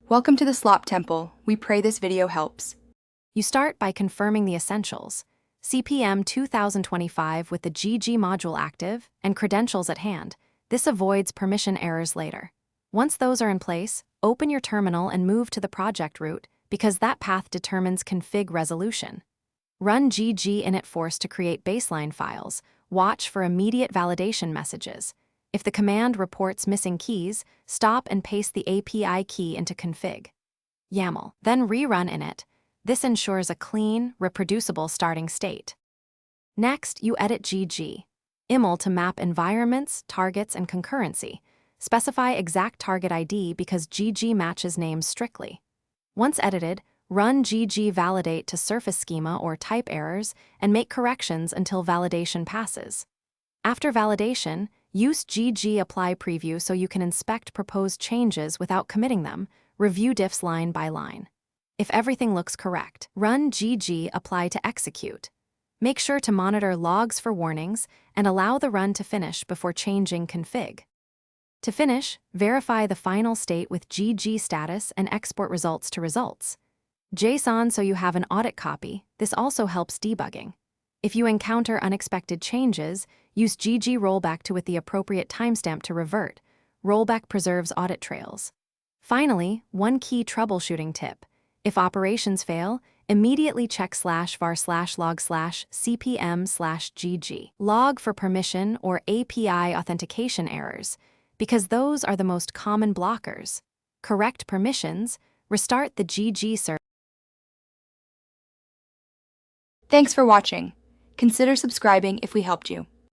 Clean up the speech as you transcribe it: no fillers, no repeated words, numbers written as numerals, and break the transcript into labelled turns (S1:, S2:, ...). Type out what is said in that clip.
S1: Welcome to the Slop Temple. We pray this video helps.
S2: You start by confirming the essentials: CPM 2025 with the GG module active and credentials at hand. This avoids permission errors later. Once those are in place, open your terminal and move to the project root, because that path determines config resolution. Run GG initforce to create baseline files. Watch for immediate validation messages. If the command reports missing keys, stop and paste the API key into config. YAML, then rerun init. This ensures a clean, reproducible starting state. Next, you edit GG. IML to map environments, targets, and concurrency. Specify exact target ID because GG matches names strictly. Once edited, run GG validate to surface schema or type errors and make corrections until validation passes. After validation, use GG apply preview so you can inspect proposed changes without committing them. Review diffs line by line. If everything looks correct, run GG apply to execute. Make sure to monitor logs for warnings and allow the run to finish before changing config. To finish, verify the final state with GG status and export results to results. JSON so you have an audit copy. This also helps debugging. If you encounter unexpected changes, use GG rollback to with the appropriate timestamp to revert. Rollback preserves audit trails. Finally, one key troubleshooting tip. If operations fail, immediately check /var/log/cpm/gg. Log for permission or API authentication errors, because those are the most common blockers. Correct permissions, restart the GG server.
S1: Thanks for watching. Consider subscribing if we helped you.